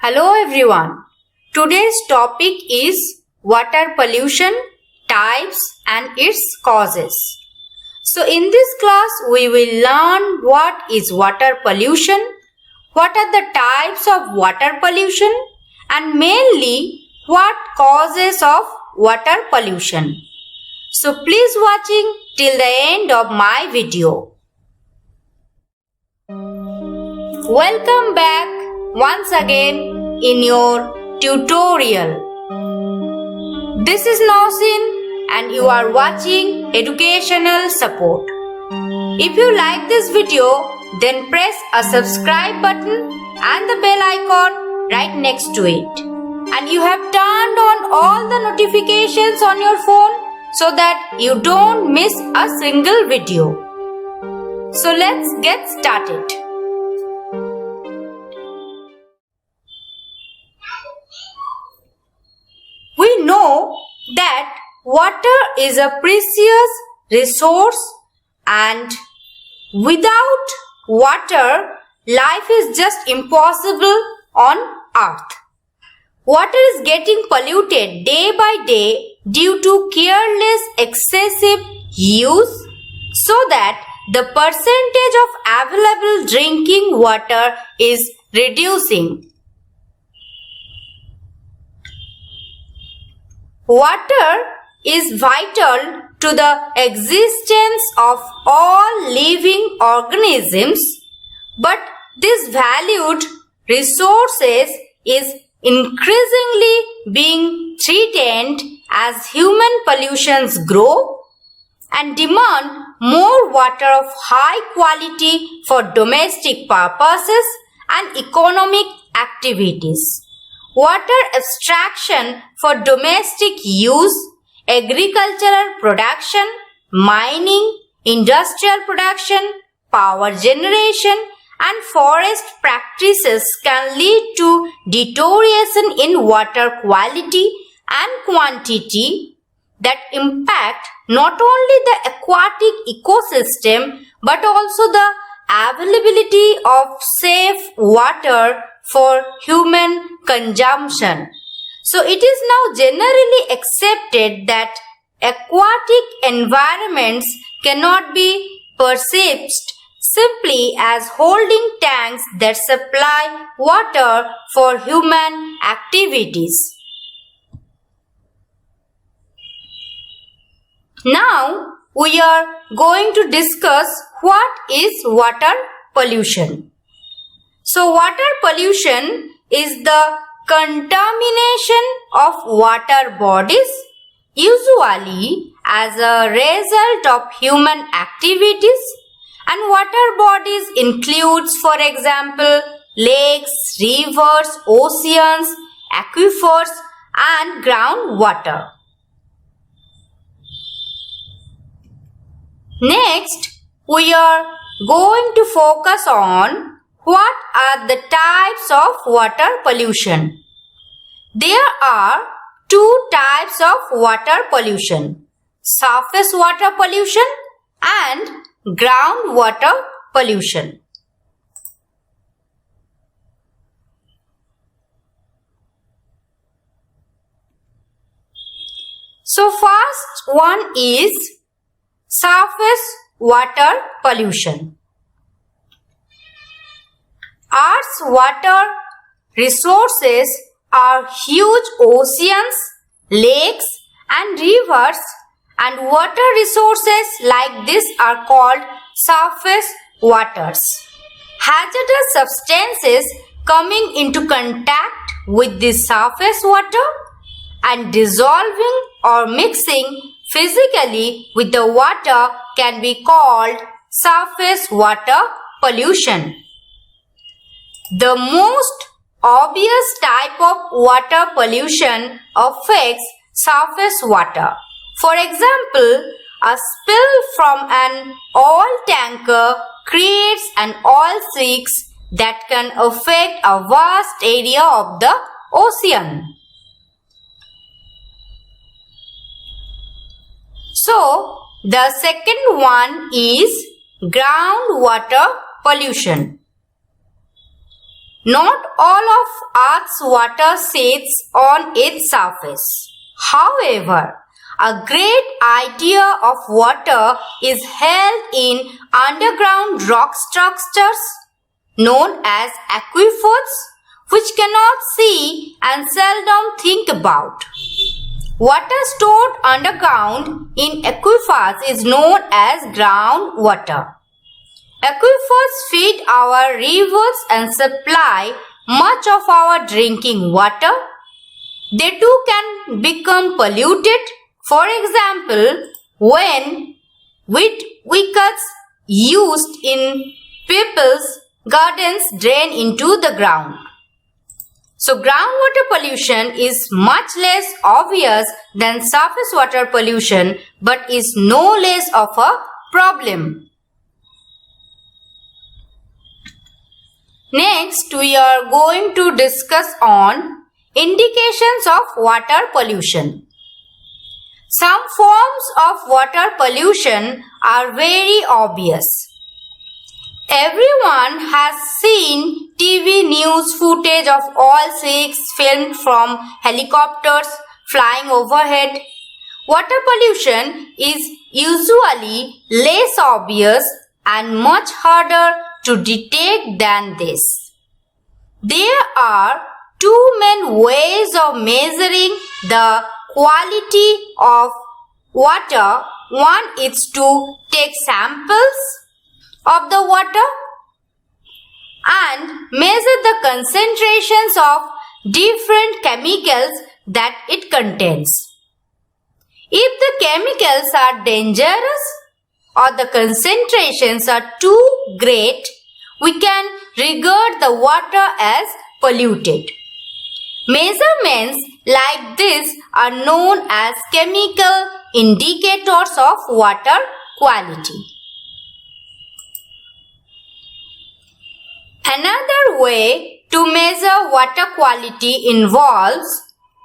Hello everyone. Today's topic is water pollution, types and its causes. So in this class we will learn what is water pollution, what are the types of water pollution and mainly what causes of water pollution. So please watching till the end of my video. Welcome back once again in your tutorial. This is Nausin and you are watching Educational Support. If you like this video, then press a subscribe button and the bell icon right next to it. And you have turned on all the notifications on your phone so that you don't miss a single video. So let's get started. We know that water is a precious resource and without water, life is just impossible on earth. Water is getting polluted day by day due to careless excessive use so that the percentage of available drinking water is reducing. Water is vital to the existence of all living organisms, but this valued resource is increasingly being threatened as human pollutions grow and demand more water of high quality for domestic purposes and economic activities. Water abstraction for domestic use, agricultural production, mining, industrial production, power generation and forest practices can lead to deterioration in water quality and quantity that impact not only the aquatic ecosystem but also the availability of safe water for human consumption. So it is now generally accepted that aquatic environments cannot be perceived simply as holding tanks that supply water for human activities. Now we are going to discuss what is water pollution. So water pollution is the contamination of water bodies, usually as a result of human activities, and water bodies includes, for example, lakes, rivers, oceans, aquifers and groundwater. Next, we are going to focus on what are the types of water pollution? There are two types of water pollution: surface water pollution and groundwater pollution. So first one is surface water pollution. Earth's water resources are huge oceans, lakes and rivers, and water resources like this are called surface waters. Hazardous substances coming into contact with the surface water and dissolving or mixing physically with the water can be called surface water pollution. The most obvious type of water pollution affects surface water. For example, a spill from an oil tanker creates an oil slick that can affect a vast area of the ocean. So, the second one is groundwater pollution. Not all of Earth's water sits on its surface. However, a great idea of water is held in underground rock structures known as aquifers, which cannot see and seldom think about. Water stored underground in aquifers is known as groundwater. Aquifers feed our rivers and supply much of our drinking water. They too can become polluted. For example, when wheat wickets used in people's gardens drain into the ground. So groundwater pollution is much less obvious than surface water pollution, but is no less of a problem. Next, we are going to discuss on indications of water pollution. Some forms of water pollution are very obvious. Everyone has seen TV news footage of oil slicks filmed from helicopters flying overhead. Water pollution is usually less obvious and much harder to detect than this. There are two main ways of measuring the quality of water. One is to take samples of the water and measure the concentrations of different chemicals that it contains. If the chemicals are dangerous or the concentrations are too great, we can regard the water as polluted. Measurements like this are known as chemical indicators of water quality. Another way to measure water quality involves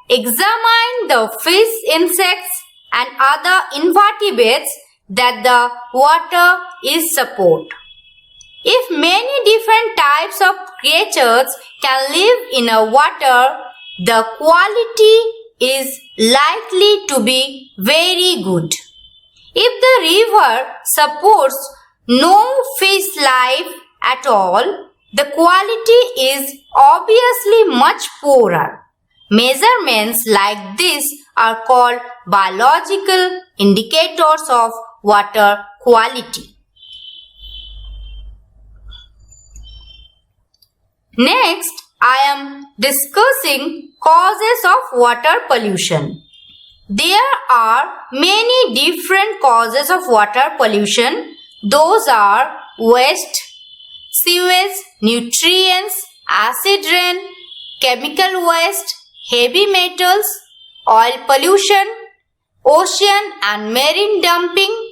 examining the fish, insects and other invertebrates that the water is support. If many different types of creatures can live in a water, the quality is likely to be very good. If the river supports no fish life at all, the quality is obviously much poorer. Measurements like this are called biological indicators of water quality. Next, I am discussing causes of water pollution. There are many different causes of water pollution. Those are waste, sewage, nutrients, acid rain, chemical waste, heavy metals, oil pollution, ocean and marine dumping,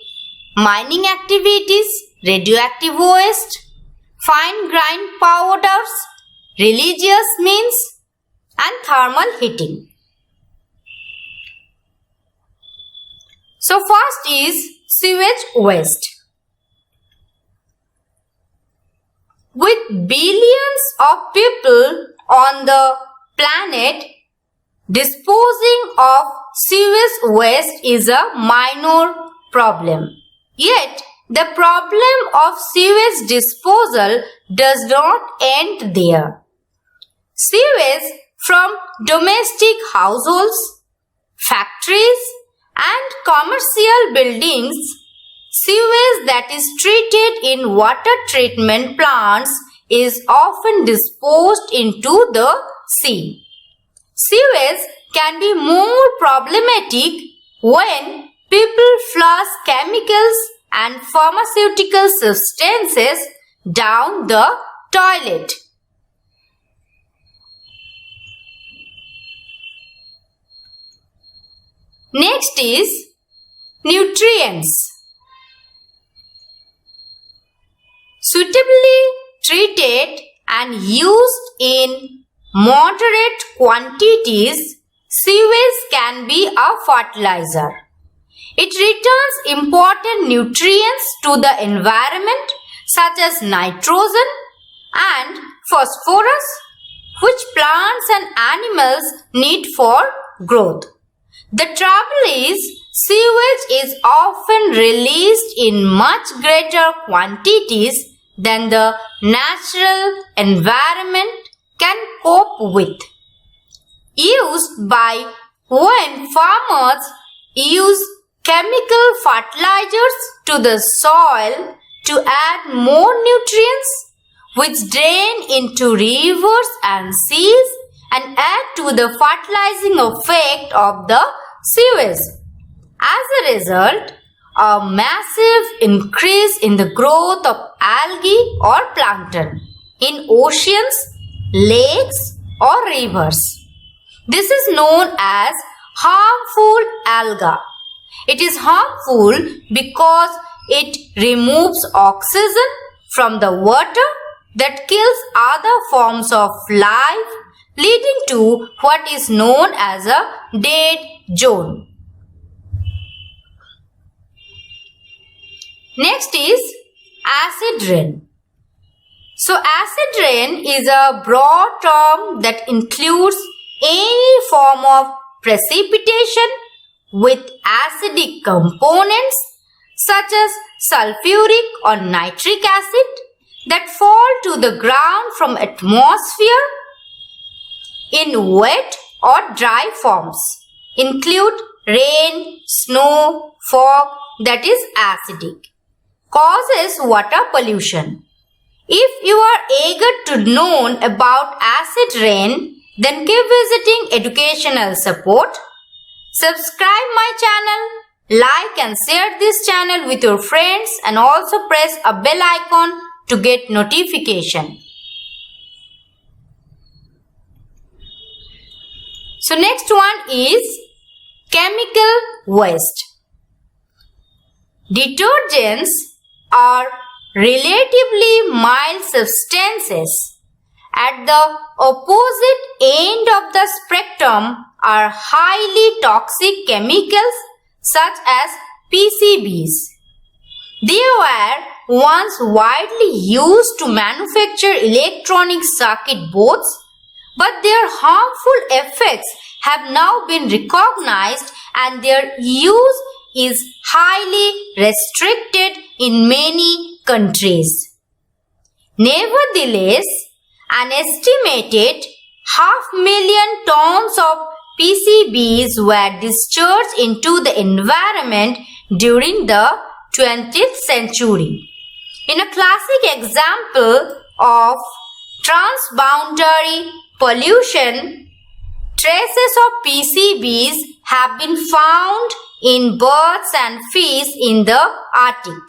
mining activities, radioactive waste, fine grind powders, religious means, and thermal heating. So first is sewage waste. With billions of people on the planet, disposing of sewage waste is a minor problem. Yet, the problem of sewage disposal does not end there. Sewage from domestic households, factories, and commercial buildings, sewage that is treated in water treatment plants is often disposed into the sea. Sewage can be more problematic when people flush chemicals and pharmaceutical substances down the toilet. Next is nutrients. Suitably treated and used in moderate quantities, sewage can be a fertilizer. It returns important nutrients to the environment such as nitrogen and phosphorus, which plants and animals need for growth. The trouble is, sewage is often released in much greater quantities than the natural environment can cope with. Used by when farmers use chemical fertilizers to the soil to add more nutrients, which drain into rivers and seas and add to the fertilizing effect of the sewage. As a result, a massive increase in the growth of algae or plankton in oceans, lakes or rivers. This is known as harmful alga. It is harmful because it removes oxygen from the water that kills other forms of life, leading to what is known as a dead zone. Next is acid rain. So acid rain is a broad term that includes any form of precipitation with acidic components such as sulfuric or nitric acid that fall to the ground from atmosphere in wet or dry forms. Include rain, snow, fog that is acidic. Causes water pollution. If you are eager to know about acid rain, then keep visiting educational support. Subscribe my channel, like and share this channel with your friends and also press a bell icon to get notification. So next one is chemical waste. Detergents are relatively mild substances. At the opposite end of the spectrum are highly toxic chemicals such as PCBs. They were once widely used to manufacture electronic circuit boards, but their harmful effects have now been recognized and their use is highly restricted in many countries. Nevertheless, an estimated 500,000 tons of PCBs were discharged into the environment during the 20th century. In a classic example of transboundary pollution, traces of PCBs have been found in birds and fish in the Arctic.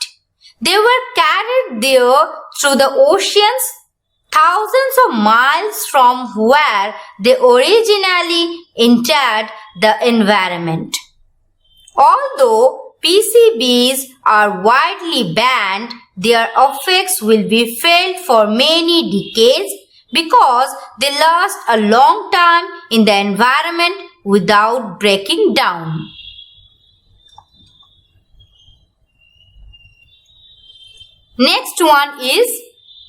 They were carried there through the oceans, thousands of miles from where they originally entered the environment. Although PCBs are widely banned, their effects will be felt for many decades because they last a long time in the environment without breaking down. Next one is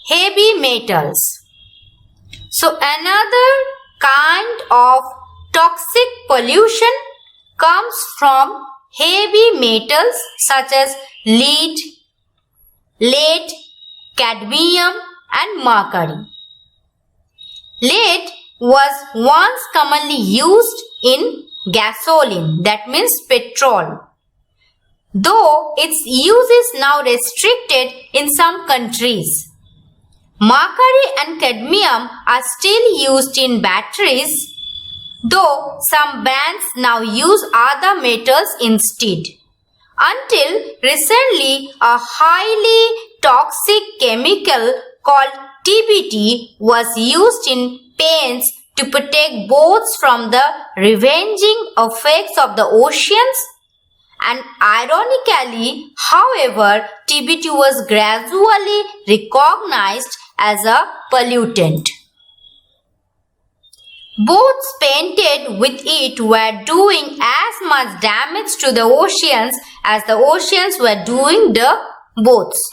heavy metals. So another kind of toxic pollution comes from heavy metals such as lead, cadmium and mercury. Lead was once commonly used in gasoline, that means petrol, though its use is now restricted in some countries. Mercury and cadmium are still used in batteries, though some bands now use other metals instead. Until recently, a highly toxic chemical called TBT was used in paints to protect boats from the ravaging effects of the oceans. And ironically, however, TBT was gradually recognized as a pollutant. Boats painted with it were doing as much damage to the oceans as the oceans were doing the boats.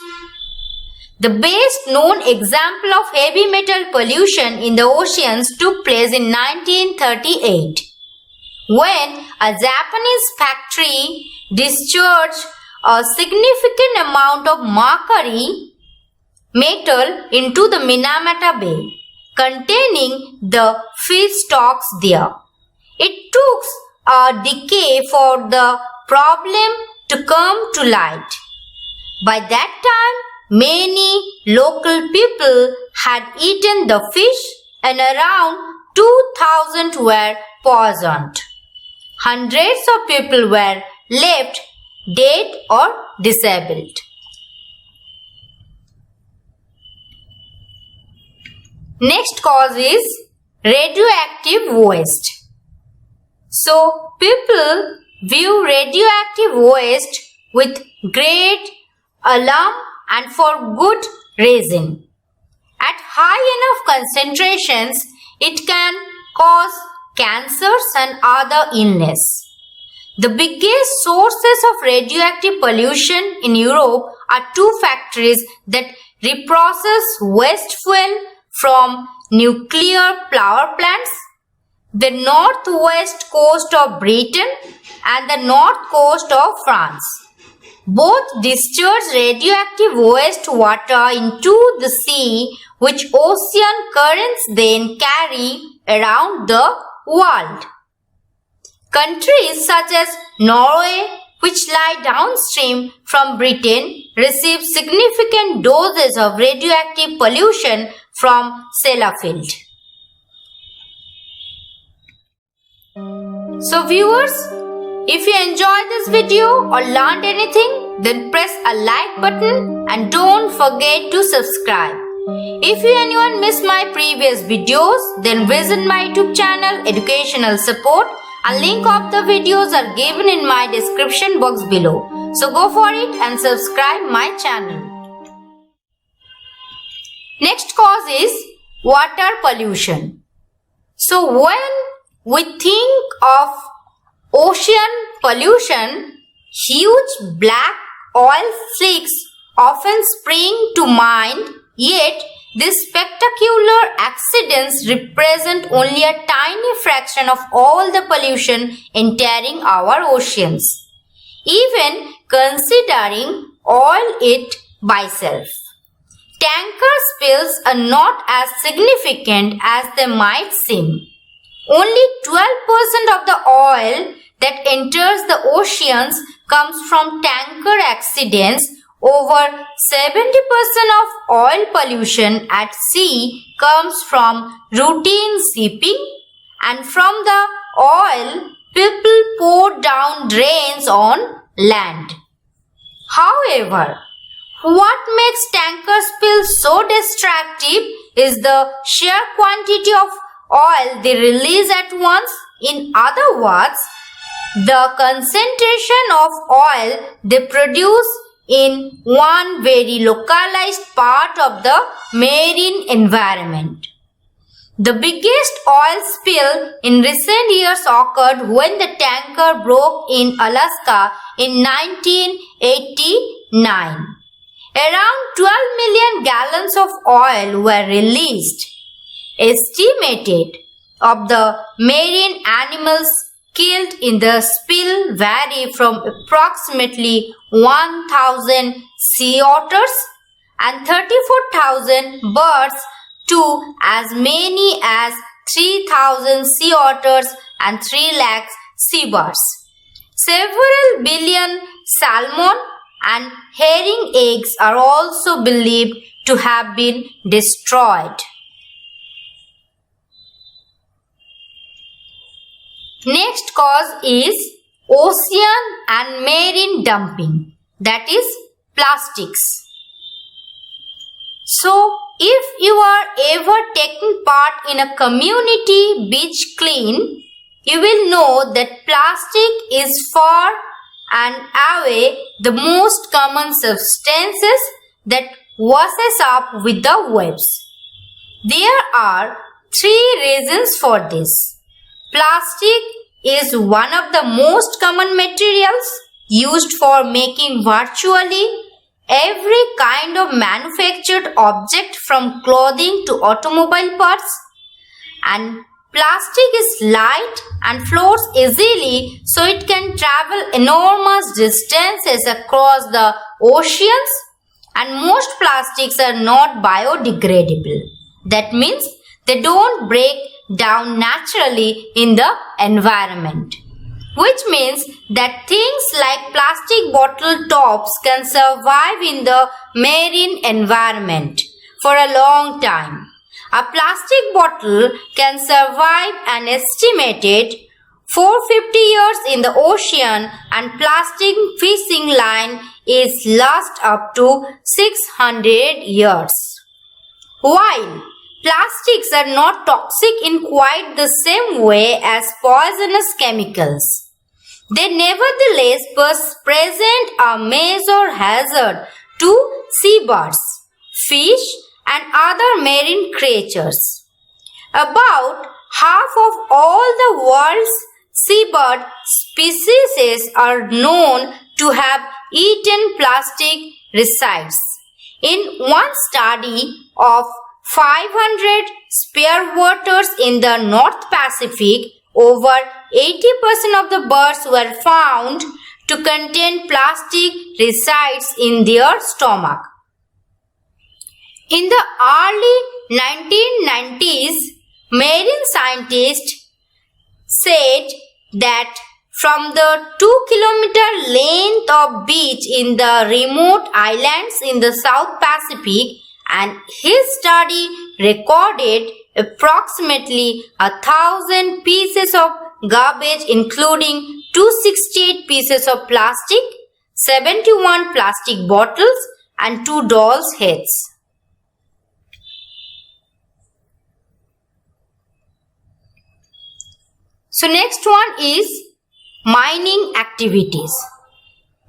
The best known example of heavy metal pollution in the oceans took place in 1938 when a Japanese factory discharged a significant amount of mercury metal into the Minamata Bay, containing the fish stocks there. It took a decade for the problem to come to light. By that time, many local people had eaten the fish and around 2,000 were poisoned. Hundreds of people were left dead or disabled. Next cause is radioactive waste. So, people view radioactive waste with great alarm and for good reason. At high enough concentrations, it can cause cancers and other illness. The biggest sources of radioactive pollution in Europe are two factories that reprocess waste fuel from nuclear power plants, the northwest coast of Britain and the north coast of France. Both discharge radioactive waste water into the sea, which ocean currents then carry around the world. Countries such as Norway, which lie downstream from Britain, receive significant doses of radioactive pollution from Sellafield. So viewers, if you enjoyed this video or learned anything, then press a like button and don't forget to subscribe. If you anyone missed my previous videos, then visit my YouTube channel Educational Support. A link of the videos are given in my description box below. So go for it and subscribe my channel. Next cause is water pollution. So when we think of ocean pollution, huge black oil slicks often spring to mind, yet these spectacular accidents represent only a tiny fraction of all the pollution entering our oceans, even considering oil it by itself. Tanker spills are not as significant as they might seem. Only 12% of the oil that enters the oceans comes from tanker accidents. Over 70% of oil pollution at sea comes from routine shipping, and from the oil people pour down drains on land. However, what makes tanker spills so destructive is the sheer quantity of oil they release at once. In other words, the concentration of oil they produce in one very localized part of the marine environment. The biggest oil spill in recent years occurred when the tanker broke in Alaska in 1989. Around 12 million gallons of oil were released. Estimated of the marine animals killed in the spill vary from approximately 1,000 sea otters and 34,000 birds to as many as 3,000 sea otters and 3 lakhs seabirds. Several billion salmon and herring eggs are also believed to have been destroyed. Next cause is ocean and marine dumping, that is plastics. So, if you are ever taking part in a community beach clean, you will know that plastic is far and away the most common substances that washes up with the waves. There are 3 reasons for this. Plastic is one of the most common materials used for making virtually every kind of manufacturing manufactured object from clothing to automobile parts. And plastic is light and floats easily, so it can travel enormous distances across the oceans. And most plastics are not biodegradable. That means they don't break down naturally in the environment. Which means that things like plastic bottle tops can survive in the marine environment for a long time. A plastic bottle can survive an estimated 450 years in the ocean, and plastic fishing line is last up to 600 years. While plastics are not toxic in quite the same way as poisonous chemicals, they nevertheless present a major hazard to seabirds, fish, and other marine creatures. About half of all the world's seabird species are known to have eaten plastic residues. In one study of 500 spearwaters in the North Pacific, over 80% of the birds were found to contain plastic residues in their stomach. In the early 1990s, marine scientists said that from the 2-kilometer length of beach in the remote islands in the South Pacific, and his study recorded approximately 1,000 pieces of garbage, including 268 pieces of plastic, 71 plastic bottles, and 2 dolls' heads. So next one is mining activities.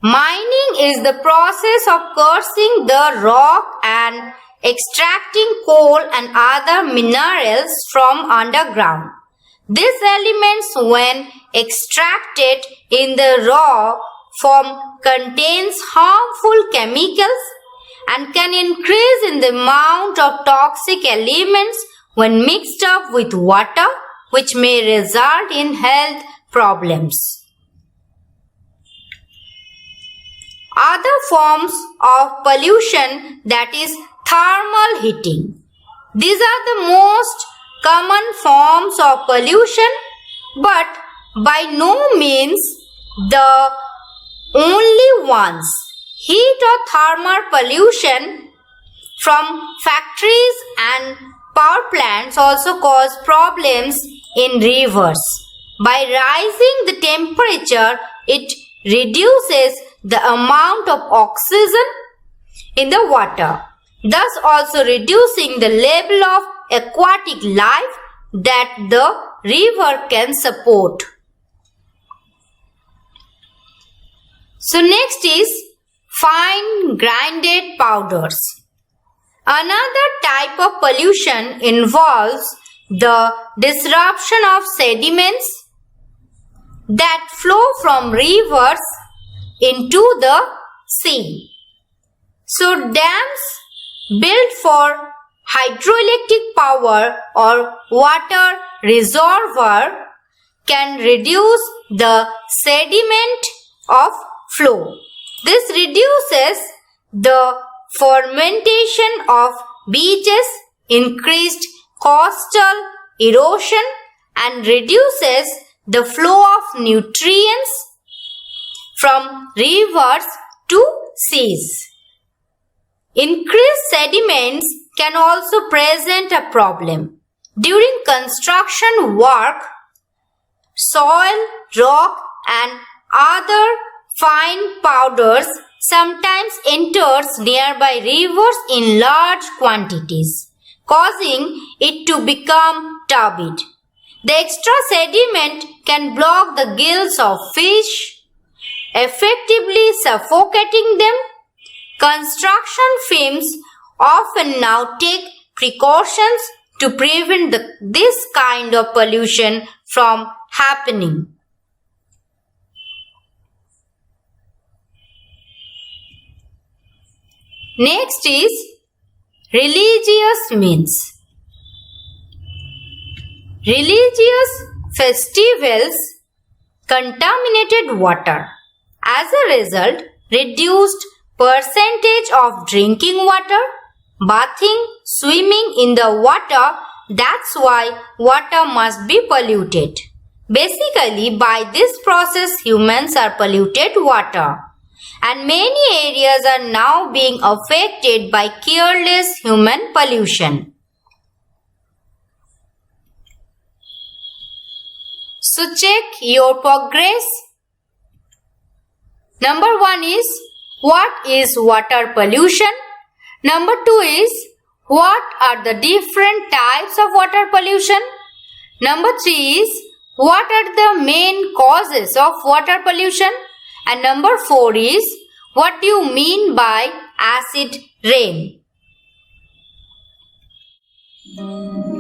Mining is the process of coursing the rock and extracting coal and other minerals from underground. These elements, when extracted in the raw form, contains harmful chemicals and can increase in the amount of toxic elements when mixed up with water, which may result in health problems. Other forms of pollution, that is thermal heating. These are the most common forms of pollution, but by no means the only ones. Heat or thermal pollution from factories and power plants also cause problems in rivers. By rising the temperature, it reduces the amount of oxygen in the water, thus also reducing the level of aquatic life that the river can support. So next is fine grinded powders. Another type of pollution involves the disruption of sediments that flow from rivers into the sea. So dams built for hydroelectric power or water reservoir can reduce the sediment of flow. This reduces the fermentation of beaches, increased coastal erosion, and reduces the flow of nutrients from rivers to seas. Increased sediments can also present a problem. During construction work, soil, rock, and other fine powders sometimes enters nearby rivers in large quantities, causing it to become turbid. The extra sediment can block the gills of fish, effectively suffocating them. Construction firms often now take precautions to prevent this kind of pollution from happening. Next is Religious means religious festivals contaminated water. As a result, reduced percentage of drinking water, bathing, swimming in the water. That's why water must be polluted. Basically, by this process, humans are polluted water. And many areas are now being affected by careless human pollution. So check your progress. Number 1 is, what is water pollution? Number 2 is, what are the different types of water pollution? Number 3 is, what are the main causes of water pollution? And number 4 is, what do you mean by acid rain?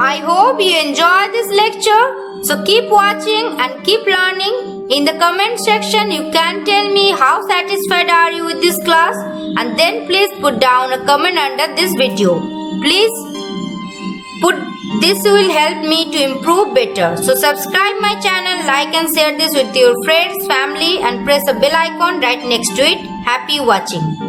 I hope you enjoyed this lecture. So keep watching and keep learning. In the comment section, you can tell me how satisfied are you with this class, and then please put down a comment under this video. Please this will help me to improve better. So subscribe my channel, like and share this with your friends, family, and press a bell icon right next to it. Happy watching.